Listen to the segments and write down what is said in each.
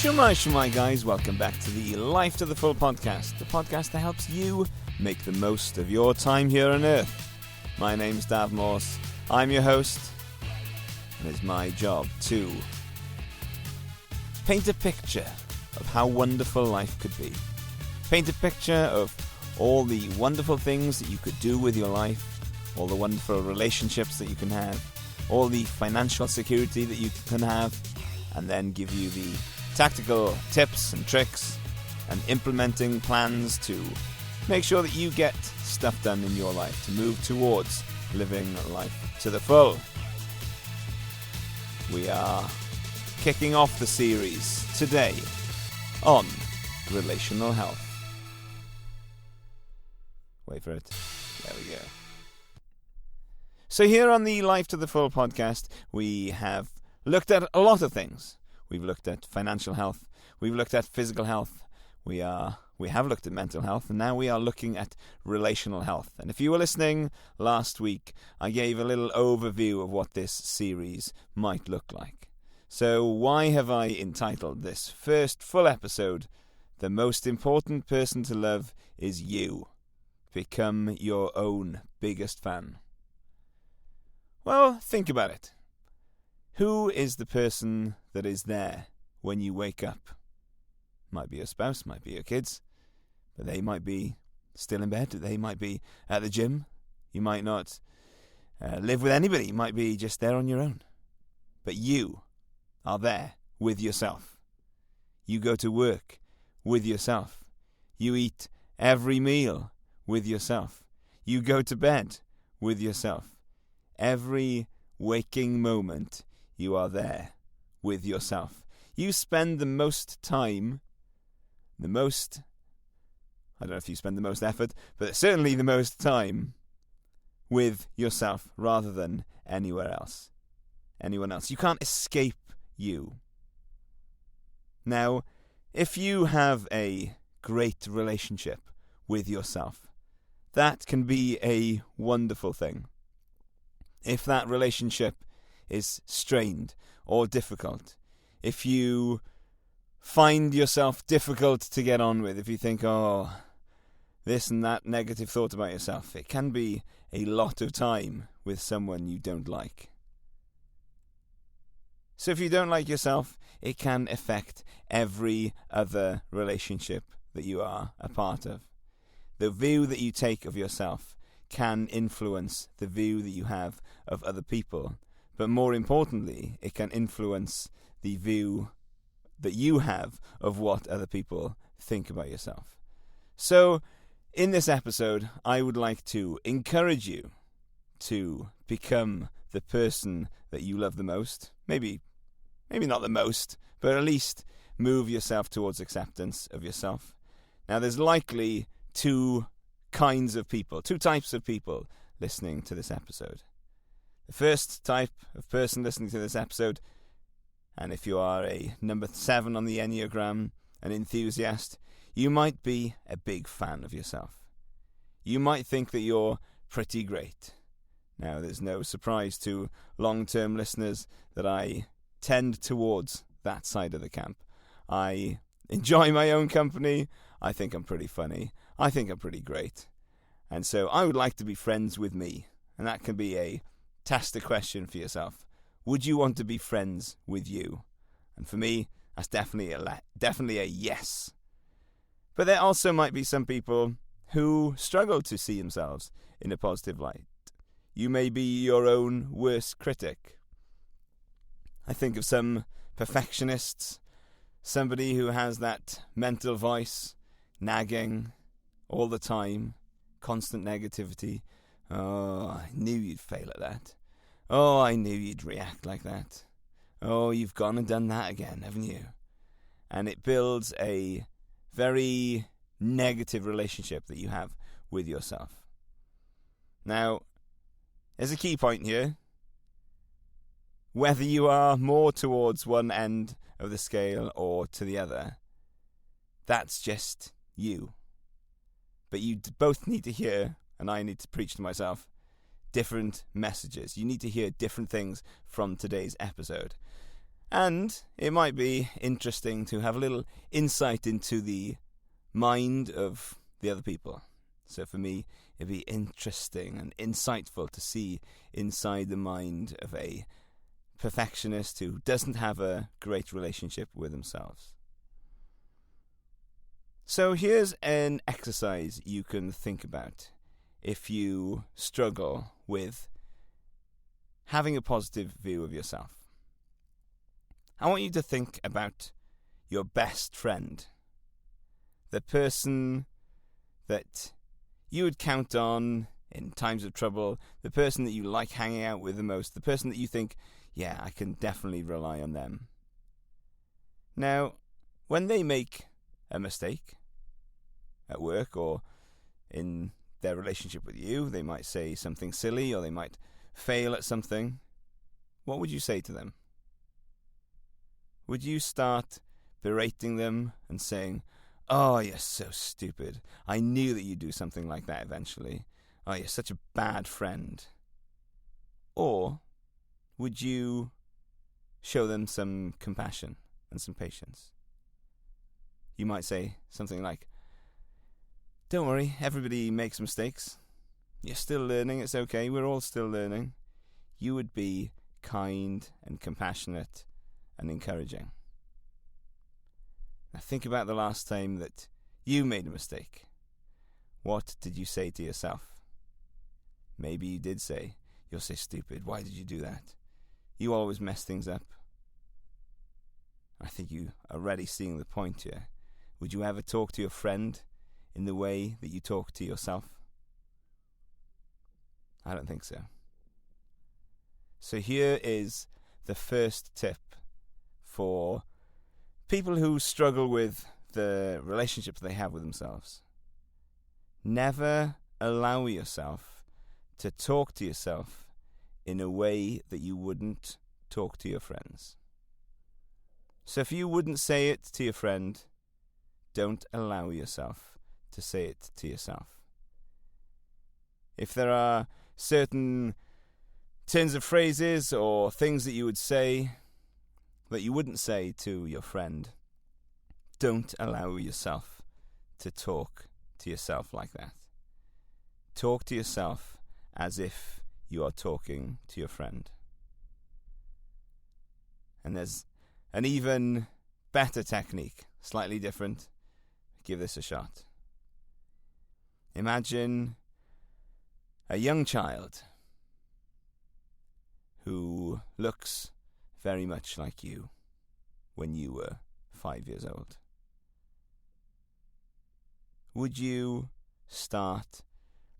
Shwmae, guys. Welcome back to the Life to the Full podcast, the podcast that helps you make the most of your time here on Earth. My name's Dav Morse. I'm your host, and it's my job to paint a picture of how wonderful life could be. Paint a picture of all the wonderful things that you could do with your life, all the wonderful relationships that you can have, all the financial security that you can have, and then give you the tactical tips and tricks and implementing plans to make sure that you get stuff done in your life to move towards living life to the full. We are kicking off the series today on relational health. Wait for it. There we go. So here on the Life to the Full podcast, we have looked at a lot of things. We've looked at financial health. We've looked at physical health. We have looked at mental health, and now we are looking at relational health. And if you were listening last week, I gave a little overview of what this series might look like. So why have I entitled this first full episode, "The Most Important Person to Love is You. Become your own biggest fan"? Well, think about it. Who is the person that is there when you wake up? Might be your spouse, might be your kids, but they might be still in bed, they might be at the gym, you might not live with anybody, you might be just there on your own. But you are there with yourself. You go to work with yourself. You eat every meal with yourself. You go to bed with yourself. Every waking moment you are there with yourself. You spend the most time, I don't know if you spend the most effort, but certainly the most time with yourself rather than anyone else. You can't escape you. Now, if you have a great relationship with yourself, that can be a wonderful thing. If that relationship is strained or difficult, if you find yourself difficult to get on with, if you think, this and that negative thought about yourself, it can be a lot of time with someone you don't like. So if you don't like yourself, it can affect every other relationship that you are a part of. The view that you take of yourself can influence the view that you have of other people. But more importantly, it can influence the view that you have of what other people think about yourself. So, in this episode, I would like to encourage you to become the person that you love the most. Maybe not the most, but at least move yourself towards acceptance of yourself. Now, there's likely two types of people listening to this episode. The first type of person listening to this episode, and if you are a number 7 on the Enneagram, an enthusiast, you might be a big fan of yourself. You might think that you're pretty great. Now, there's no surprise to long-term listeners that I tend towards that side of the camp. I enjoy my own company. I think I'm pretty funny. I think I'm pretty great. And so I would like to be friends with me. And that can be a test a question for yourself. Would you want to be friends with you? And for me, that's definitely a yes. But there also might be some people who struggle to see themselves in a positive light. You may be your own worst critic. I think of some perfectionists, somebody who has that mental voice, nagging all the time, constant negativity. Oh, I knew you'd fail at that. Oh, I knew you'd react like that. Oh, you've gone and done that again, haven't you? And it builds a very negative relationship that you have with yourself. Now, there's a key point here. Whether you are more towards one end of the scale or to the other, that's just you. But you both need to hear, and I need to preach to myself, different messages. You need to hear different things from today's episode. And it might be interesting to have a little insight into the mind of the other people. So for me, it'd be interesting and insightful to see inside the mind of a perfectionist who doesn't have a great relationship with themselves. So here's an exercise you can think about if you struggle with having a positive view of yourself. I want you to think about your best friend, the person that you would count on in times of trouble, the person that you like hanging out with the most, the person that you think, yeah, I can definitely rely on them. Now, when they make a mistake at work or in their relationship with you, they might say something silly or they might fail at something. What would you say to them? Would you start berating them and saying, "Oh, you're so stupid. I knew that you'd do something like that eventually. Oh, you're such a bad friend"? Or would you show them some compassion and some patience? You might say something like, "Don't worry, everybody makes mistakes. You're still learning, it's okay, we're all still learning." You would be kind and compassionate and encouraging. Now think about the last time that you made a mistake. What did you say to yourself? Maybe you did say, "You're so stupid, why did you do that? You always mess things up." I think you are already seeing the point here. Would you ever talk to your friend in the way that you talk to yourself? I don't think so. So here is the first tip for people who struggle with the relationships they have with themselves. Never allow yourself to talk to yourself in a way that you wouldn't talk to your friends. So if you wouldn't say it to your friend, don't allow yourself to say it to yourself. If there are certain turns of phrases or things that you would say that you wouldn't say to your friend, don't allow yourself to talk to yourself like that. Talk to yourself as if you are talking to your friend. And there's an even better technique, slightly different. Give this a shot. Imagine a young child who looks very much like you when you were 5 years old. Would you start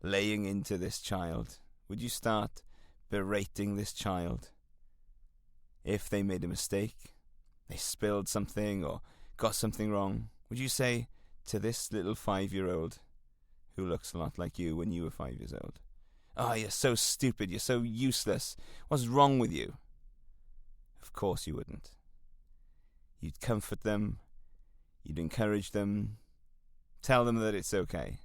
laying into this child? Would you start berating this child if they made a mistake, they spilled something or got something wrong? Would you say to this little 5-year-old who looks a lot like you when you were 5 years old, "Oh, you're so stupid, you're so useless, what's wrong with you"? Of course you wouldn't. You'd comfort them, you'd encourage them, tell them that it's okay.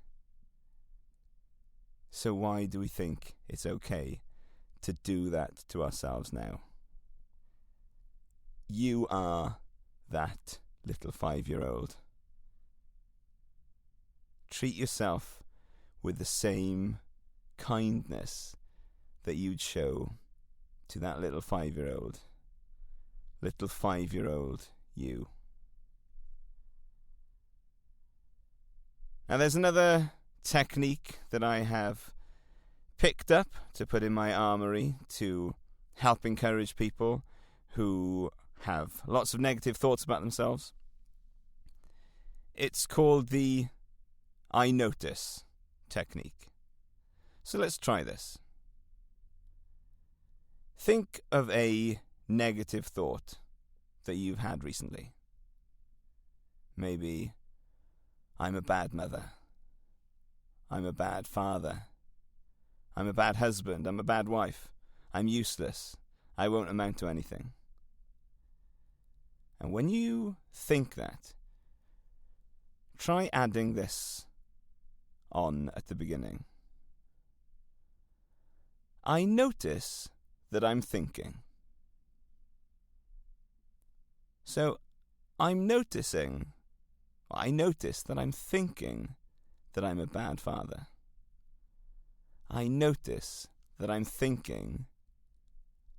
So why do we think it's okay to do that to ourselves now? You are that little 5-year-old. Treat yourself with the same kindness that you'd show to that little 5-year-old. Little 5-year-old you. Now there's another technique that I have picked up to put in my armory to help encourage people who have lots of negative thoughts about themselves. It's called the I notice technique. So let's try this. Think of a negative thought that you've had recently. Maybe, I'm a bad mother. I'm a bad father. I'm a bad husband. I'm a bad wife. I'm useless. I won't amount to anything. And when you think that, try adding this on at the beginning. I notice that I'm thinking. So I noticed that I'm thinking that I'm a bad father. I notice that I'm thinking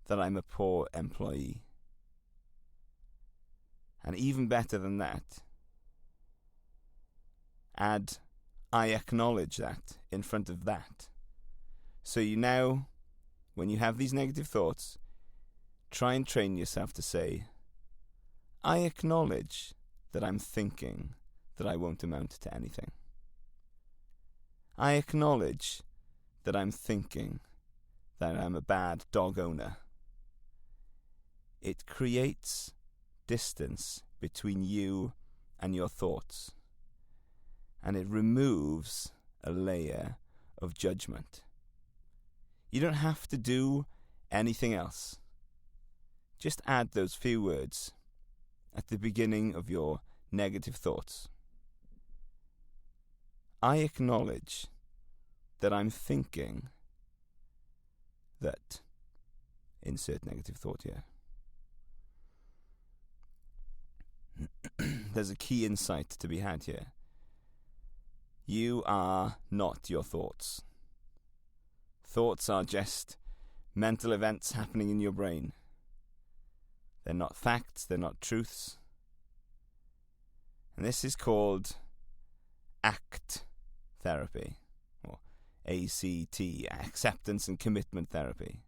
that I'm a poor employee. And even better than that, add I acknowledge that in front of that. So you now, when you have these negative thoughts, try and train yourself to say, I acknowledge that I'm thinking that I won't amount to anything. I acknowledge that I'm thinking that I'm a bad dog owner. It creates distance between you and your thoughts, and it removes a layer of judgment. You don't have to do anything else. Just add those few words at the beginning of your negative thoughts. I acknowledge that I'm thinking that, insert negative thought here. There's a key insight to be had here. You are not your thoughts. Thoughts are just mental events happening in your brain. They're not facts, they're not truths. And this is called ACT therapy, or ACT, acceptance and commitment therapy.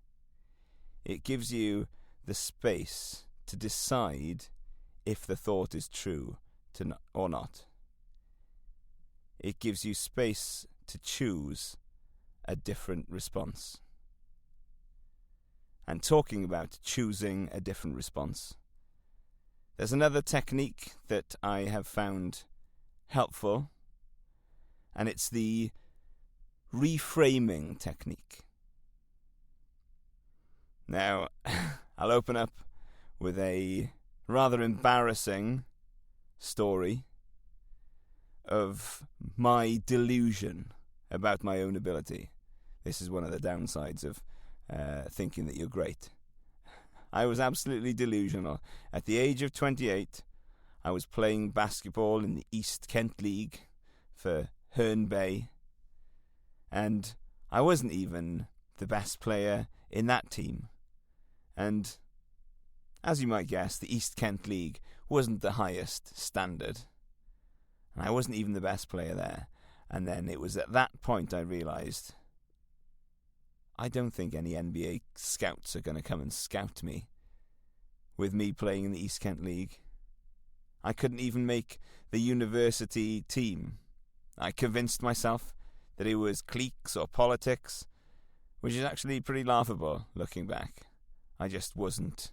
It gives you the space to decide if the thought is true or not. It gives you space to choose a different response. And talking about choosing a different response, there's another technique that I have found helpful, and it's the reframing technique. Now, I'll open up with a rather embarrassing story of my delusion about my own ability. This is one of the downsides of thinking that you're great. I was absolutely delusional. At the age of 28, I was playing basketball in the East Kent League for Herne Bay, and I wasn't even the best player in that team. And as you might guess, the East Kent League wasn't the highest standard, and I wasn't even the best player there. And then it was at that point I realised, I don't think any NBA scouts are going to come and scout me with me playing in the East Kent League. I couldn't even make the university team. I convinced myself that it was cliques or politics, which is actually pretty laughable looking back. I just wasn't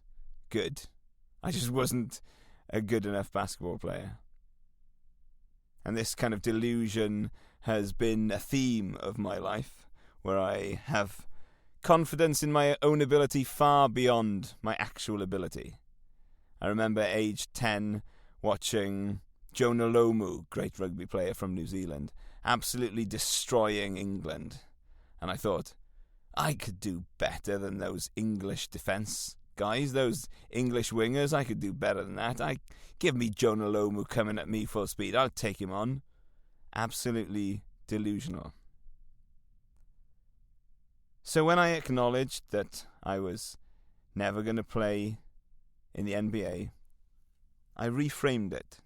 good. I just wasn't a good enough basketball player. And this kind of delusion has been a theme of my life, where I have confidence in my own ability far beyond my actual ability. I remember age 10 watching Jonah Lomu, great rugby player from New Zealand, absolutely destroying England. And I thought, I could do better than those English defence guys, those English wingers. I could do better than that. Give me Jonah Lomu coming at me full speed. I'll take him on. Absolutely delusional. So when I acknowledged that I was never going to play in the NBA, I reframed it.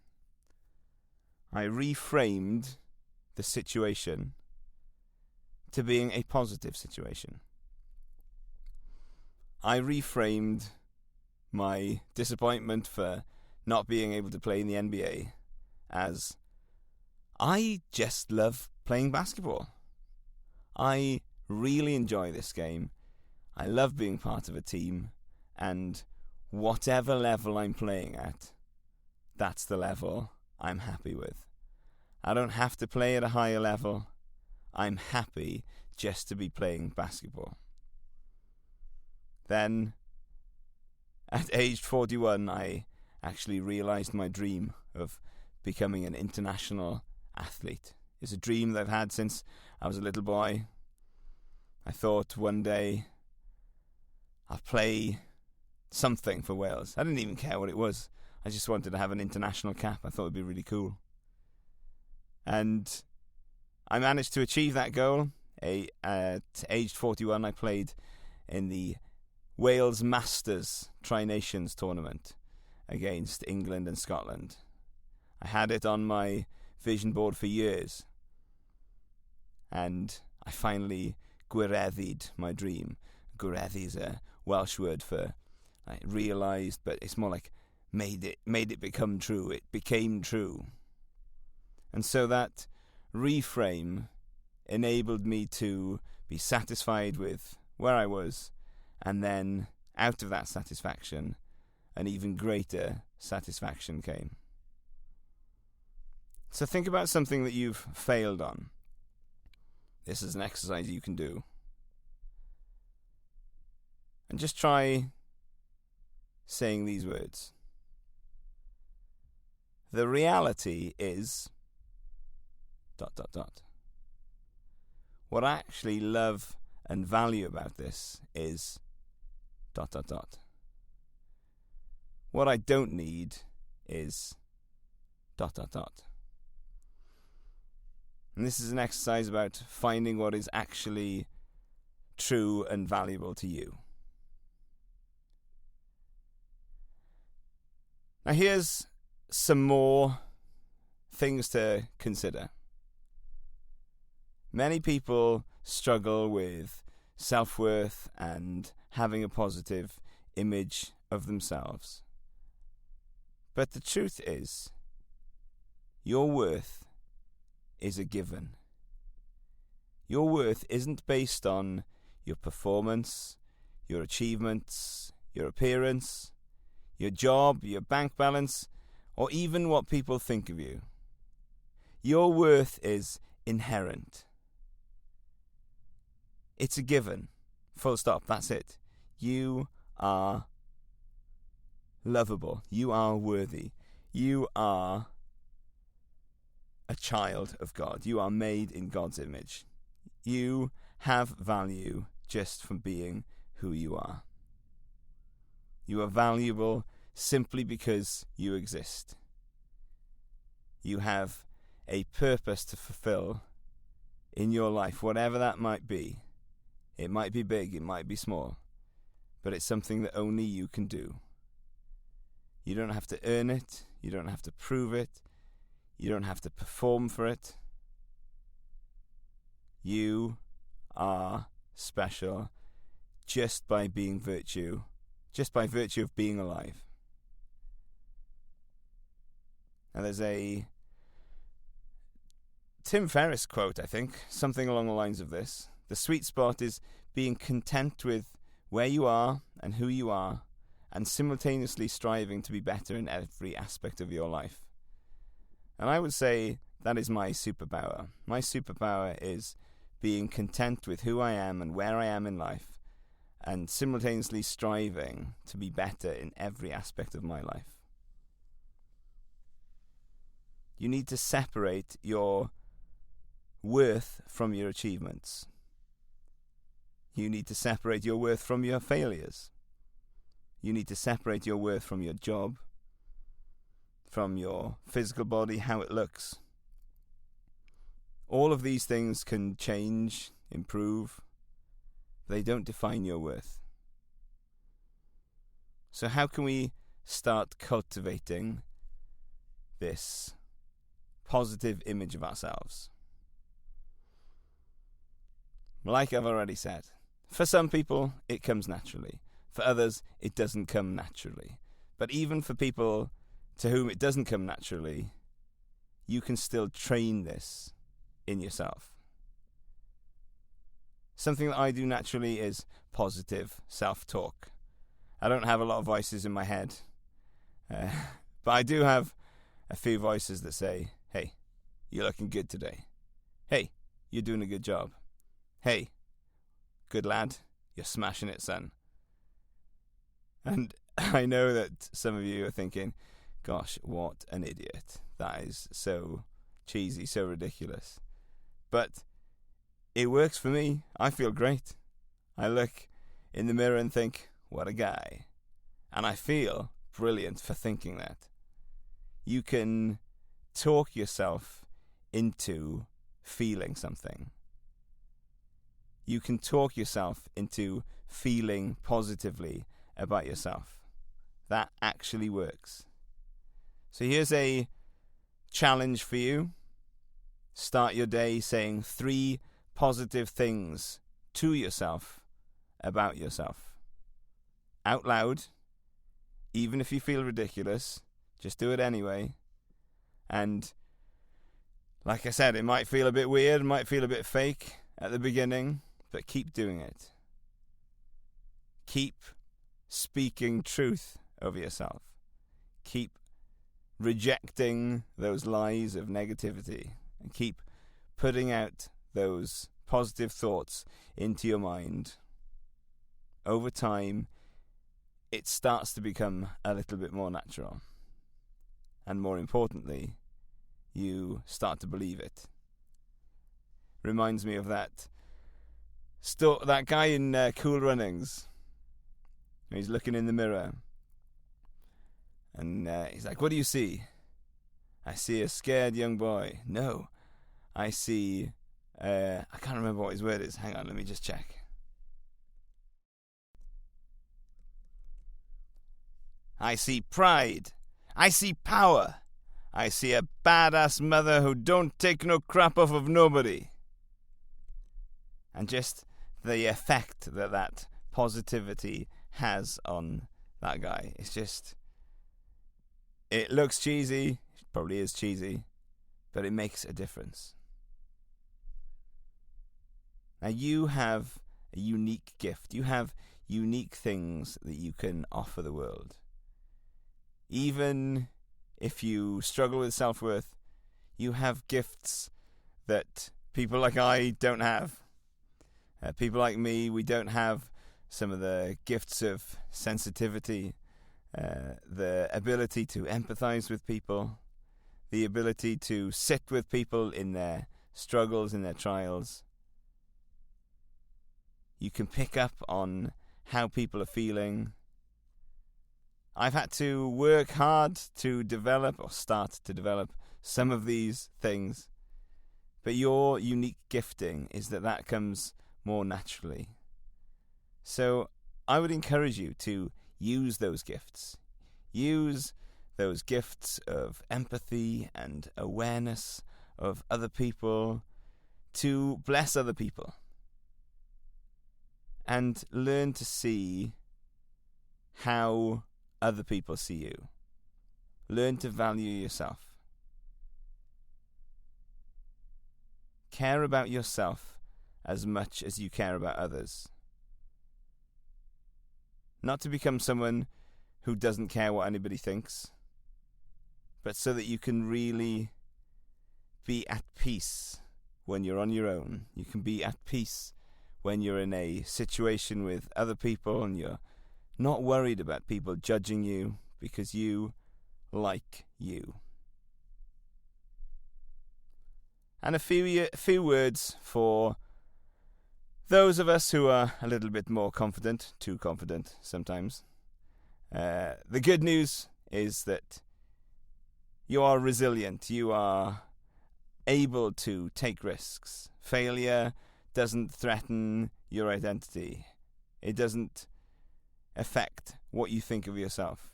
I reframed the situation to being a positive situation. I reframed my disappointment for not being able to play in the NBA as, I just love playing basketball. I really enjoy this game. I love being part of a team, and whatever level I'm playing at, that's the level I'm happy with. I don't have to play at a higher level. I'm happy just to be playing basketball. Then, at age 41, I actually realised my dream of becoming an international athlete. It's a dream that I've had since I was a little boy. I thought one day I'll play something for Wales. I didn't even care what it was. I just wanted to have an international cap. I thought it would be really cool. And I managed to achieve that goal. At aged 41, I played in the Wales Masters Tri-Nations tournament against England and Scotland. I had it on my vision board for years. And I finally gwireddied my dream. Gwireddu is a Welsh word for realised, but it's more like made it become true. It became true. And so that reframe enabled me to be satisfied with where I was, and then out of that satisfaction, an even greater satisfaction came. So think about something that you've failed on. This is an exercise you can do. And just try saying these words. The reality is ... What I actually love and value about this is ... What I don't need is ... And this is an exercise about finding what is actually true and valuable to you. Now here's some more things to consider. Many people struggle with self-worth and having a positive image of themselves. But the truth is, your worth is a given. Your worth isn't based on your performance, your achievements, your appearance, your job, your bank balance, or even what people think of you. Your worth is inherent. It's a given. Full stop. That's it. You are lovable. You are worthy. You are a child of God. You are made in God's image. You have value just from being who you are. You are valuable simply because you exist. You have a purpose to fulfill in your life, whatever that might be. It might be big, it might be small, but it's something that only you can do. You don't have to earn it. You don't have to prove it. You don't have to perform for it. You are special just by virtue of being alive. And there's a Tim Ferriss quote, I think, something along the lines of this. The sweet spot is being content with where you are and who you are, and simultaneously striving to be better in every aspect of your life. And I would say that is my superpower. My superpower is being content with who I am and where I am in life, and simultaneously striving to be better in every aspect of my life. You need to separate your worth from your achievements. You need to separate your worth from your failures. You need to separate your worth from your job, from your physical body, how it looks. All of these things can change, improve. They don't define your worth. So how can we start cultivating this positive image of ourselves? Like I've already said, for some people it comes naturally. For others it doesn't come naturally. But even for people to whom it doesn't come naturally, you can still train this in yourself. Something that I do naturally is positive self-talk. I don't have a lot of voices in my head, but I do have a few voices that say, hey, you're looking good today. Hey, you're doing a good job. Hey, good lad, you're smashing it, son. And I know that some of you are thinking, gosh, what an idiot. That is so cheesy, so ridiculous. But it works for me. I feel great. I look in the mirror and think, what a guy. And I feel brilliant for thinking that. you can talk yourself into feeling something. You can talk yourself into feeling positively about yourself. That actually works. So here's a challenge for you. Start your day saying 3 positive things to yourself about yourself. Out loud, even if you feel ridiculous, just do it anyway. And like I said, it might feel a bit weird, might feel a bit fake at the beginning, but keep doing it. Keep speaking truth over yourself. Keep rejecting those lies of negativity and keep putting out those positive thoughts into your mind. Over time, it starts to become a little bit more natural. And more importantly, you start to believe it. Reminds me of that guy in Cool Runnings. He's looking in the mirror. And he's like, "What do you see?" "I see a scared young boy." "No, I see... I can't remember what his word is. Hang on, let me just check. "I see pride. I see power. I see a badass mother who don't take no crap off of nobody." And just the effect that positivity has on that guy. It's just... It looks cheesy. It probably is cheesy. But it makes a difference. Now you have a unique gift. You have unique things that you can offer the world. Even if you struggle with self-worth, you have gifts that people like I don't have. People like me, we don't have some of the gifts of sensitivity, the ability to empathize with people, the ability to sit with people in their struggles, in their trials. You can pick up on how people are feeling. I've had to work hard to develop or start to develop some of these things. But your unique gifting is that comes more naturally. So I would encourage you to use those gifts. Use those gifts of empathy and awareness of other people to bless other people. And learn to see how other people see you. Learn to value yourself. Care about yourself as much as you care about others. Not to become someone who doesn't care what anybody thinks, but so that you can really be at peace when you're on your own. You can be at peace when you're in a situation with other people and you're not worried about people judging you because you like you. And a few words for those of us who are a little bit more confident, too confident sometimes. The good news is that you are resilient. You are able to take risks. Failure doesn't threaten your identity. It doesn't affect what you think of yourself.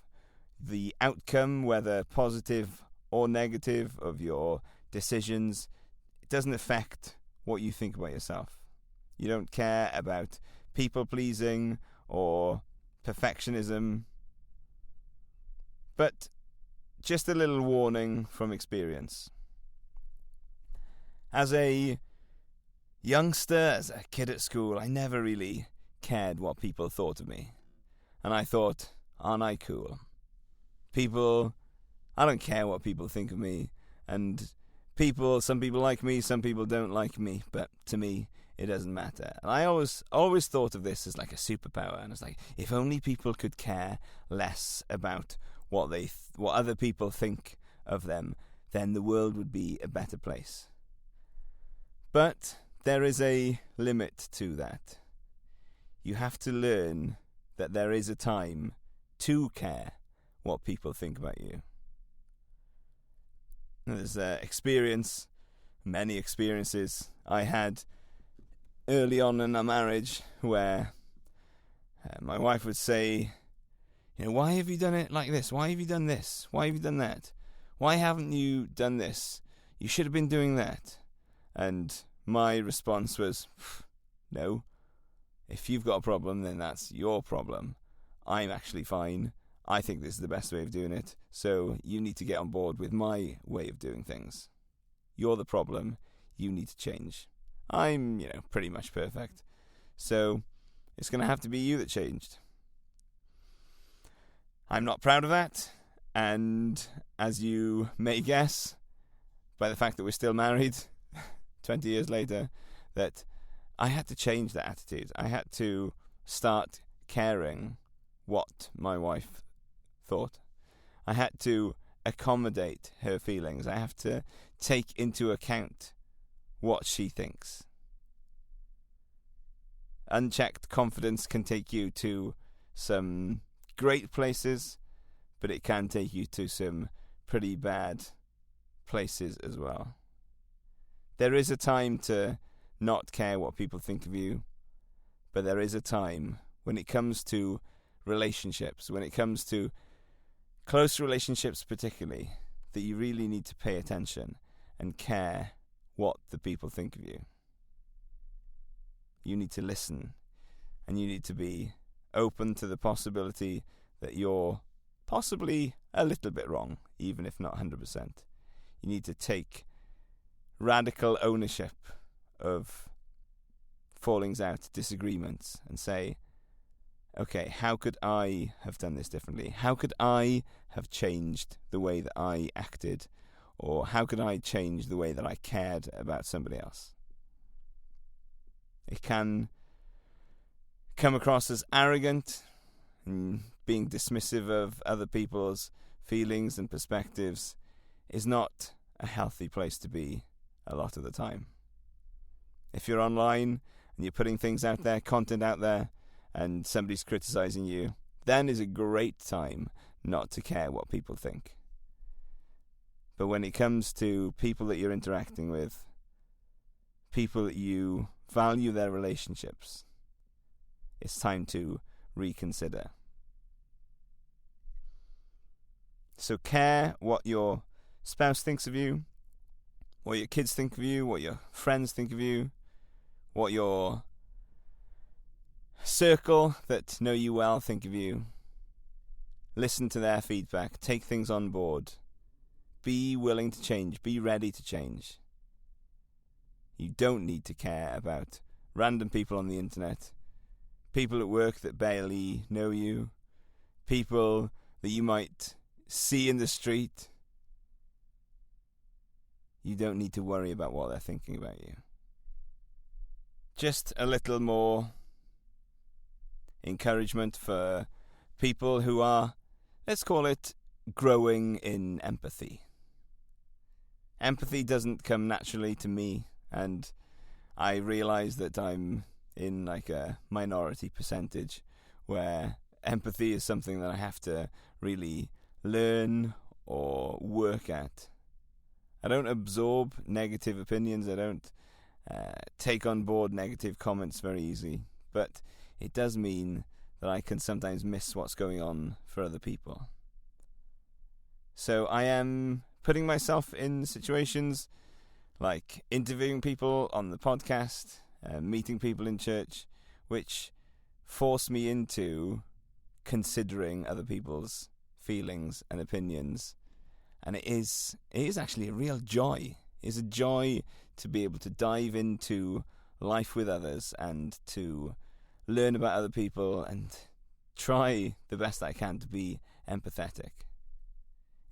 The outcome, whether positive or negative, of your decisions, it doesn't affect what you think about yourself. You don't care about people-pleasing or perfectionism. But just a little warning from experience. As a youngster, as a kid at school, I never really cared what people thought of me. And I thought, aren't I cool? I don't care what people think of me. And some people like me, some people don't like me. But to me, it doesn't matter. And I always thought of this as like a superpower. And it's like, if only people could care less about what other people think of them, then the world would be a better place. But there is a limit to that. You have to learn that there is a time to care what people think about you. There's many experiences I had early on in our marriage where my wife would say, why have you done it like this? Why have you done this? Why have you done that? Why haven't you done this? You should have been doing that. And my response was, no. If you've got a problem, then that's your problem. I'm actually fine. I think this is the best way of doing it. So you need to get on board with my way of doing things. You're the problem. You need to change. I'm, pretty much perfect. So it's going to have to be you that changed. I'm not proud of that. And as you may guess, by the fact that we're still married 20 years later, that I had to change that attitude. I had to start caring what my wife thought. I had to accommodate her feelings. I have to take into account what she thinks. Unchecked confidence can take you to some great places, but it can take you to some pretty bad places as well. There is a time to not care what people think of you, but there is a time when it comes to relationships, when it comes to close relationships particularly, that you really need to pay attention and care what the people think of you. You need to listen, and you need to be open to the possibility that you're possibly a little bit wrong, even if not 100%. You need to take radical ownership of fallings out, disagreements, and say, okay, how could I have done this differently? How could I have changed the way that I acted? Or how could I change the way that I cared about somebody else? It can come across as arrogant and being dismissive of other people's feelings and perspectives is not a healthy place to be a lot of the time. If you're online and you're putting things out there, content out there, and somebody's criticizing you, then is a great time not to care what people think. But when it comes to people that you're interacting with, people that you value their relationships, it's time to reconsider. So care what your spouse thinks of you, what your kids think of you, what your friends think of you, what your circle that know you well think of you. Listen to their feedback, take things on board. Be willing to change, be ready to change. You don't need to care about random people on the internet, people at work that barely know you, people that you might see in the street. You don't need to worry about what they're thinking about you. Just a little more encouragement for people who are, let's call it, growing in empathy. Empathy doesn't come naturally to me, and I realise that I'm in like a minority percentage where empathy is something that I have to really learn or work at. I don't absorb negative opinions, I don't take on board negative comments very easily, but it does mean that I can sometimes miss what's going on for other people. So I am putting myself in situations like interviewing people on the podcast, meeting people in church, which force me into considering other people's feelings and opinions. And it is actually a real joy. It's a joy to be able to dive into life with others and to learn about other people and try the best I can to be empathetic.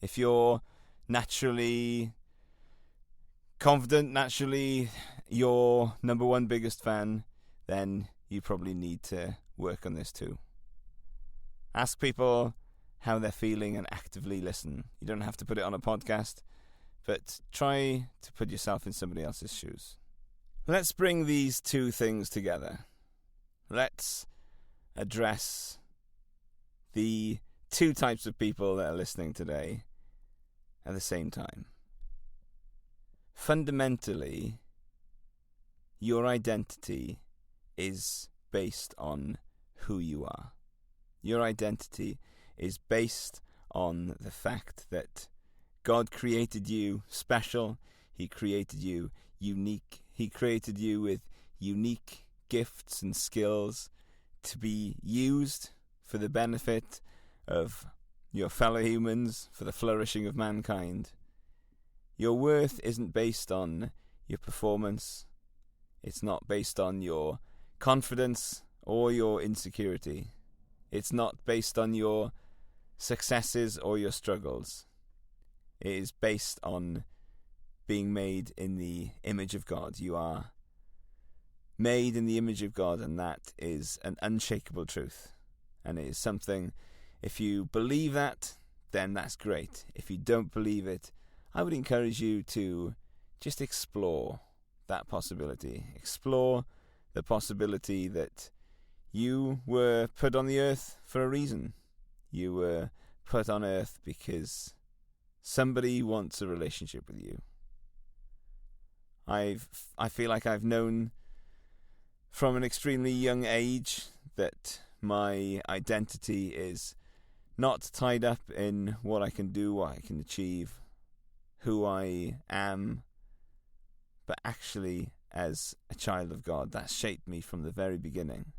If you're naturally confident, naturally your number one biggest fan, then you probably need to work on this too. Ask people how they're feeling and actively listen. You don't have to put it on a podcast, but try to put yourself in somebody else's shoes. Let's bring these two things together. Let's address the two types of people that are listening today at the same time. fundamentally, your identity is based on who you are. Your identity is based on the fact that God created you special. He created you unique. He created you with unique gifts and skills to be used for the benefit of your fellow humans, for the flourishing of mankind. Your worth isn't based on your performance. It's not based on your confidence or your insecurity. It's not based on your successes or your struggles. It is based on being made in the image of God. You are made in the image of God, and that is an unshakable truth. And it is something, if you believe that, then that's great. If you don't believe it, I would encourage you to just explore that possibility. Explore the possibility that you were put on the earth for a reason. You were put on earth because somebody wants a relationship with you. I feel like I've known from an extremely young age that my identity is not tied up in what I can do, what I can achieve, who I am, but actually as a child of God. That shaped me from the very beginning.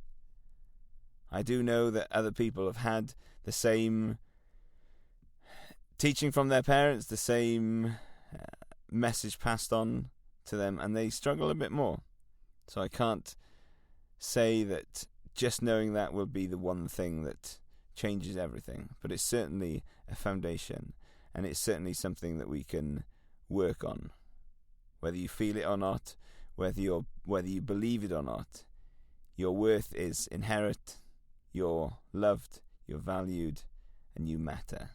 I do know that other people have had the same teaching from their parents, the same message passed on to them, and they struggle a bit more. So I can't say that just knowing that will be the one thing that changes everything, but it's certainly a foundation, and it's certainly something that we can work on. Whether you feel it or not, whether you believe it or not, your worth is inherent. You're loved, you're valued, and you matter.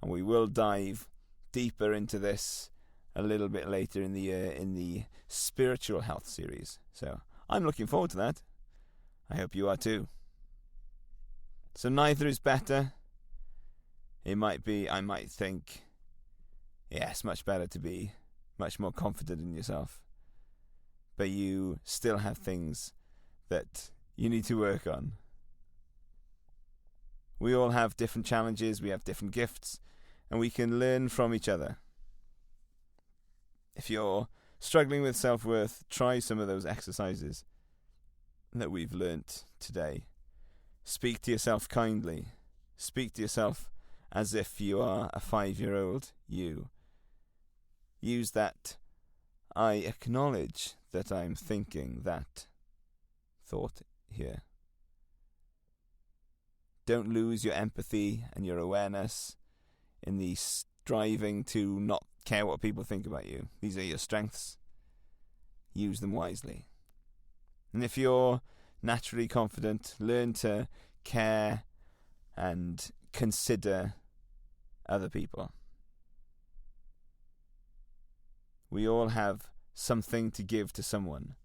And we will dive deeper into this a little bit later in the year in the spiritual health series. So I'm looking forward to that. I hope you are too. So neither is better. I might think, yes, much better to be much more confident in yourself. But you still have things that you need to work on. We all have different challenges, we have different gifts, and we can learn from each other. If you're struggling with self-worth, try some of those exercises that we've learnt today. Speak to yourself kindly. Speak to yourself as if you are a 5-year-old you. Use that, I acknowledge that I'm thinking that thought here. Don't lose your empathy and your awareness in the striving to not care what people think about you. These are your strengths. Use them wisely. And if you're naturally confident, learn to care and consider other people. We all have something to give to someone.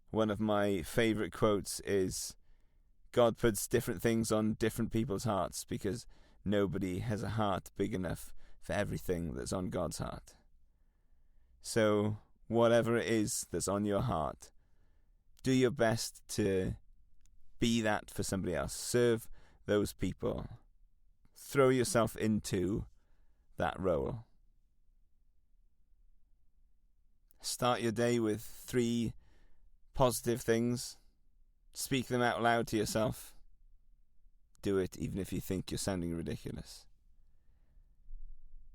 One of my favourite quotes is, God puts different things on different people's hearts because nobody has a heart big enough for everything that's on God's heart. So whatever it is that's on your heart, do your best to be that for somebody else. Serve those people. Throw yourself into that role. Start your day with 3 positive things. Speak them out loud to yourself. Do it even if you think you're sounding ridiculous.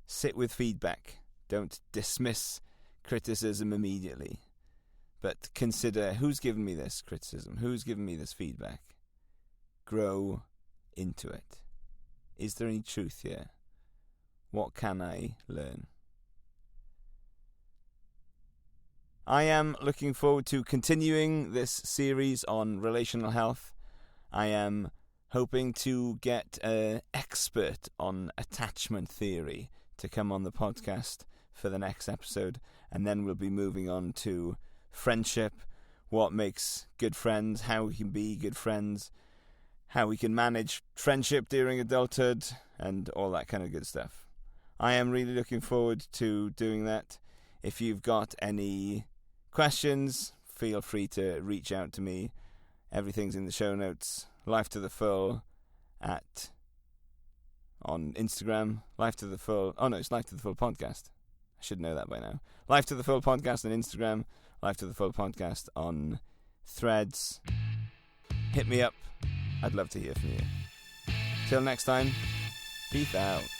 Sit with feedback. Don't dismiss criticism immediately. But consider, who's given me this criticism? Who's given me this feedback? Grow into it. Is there any truth here? What can I learn? I am looking forward to continuing this series on relational health. I am hoping to get an expert on attachment theory to come on the podcast for the next episode, and then we'll be moving on to friendship, what makes good friends, how we can be good friends, how we can manage friendship during adulthood, and all that kind of good stuff. I am really looking forward to doing that. If you've got any questions, feel free to reach out to me. Everything's in the show notes. Life to the Full on Instagram. Life to the Full. Oh no, it's Life to the Full podcast. I should know that by now. Life to the Full podcast on Instagram. Life to the Full podcast on Threads. Hit me up. I'd love to hear from you. Till next time, peace out.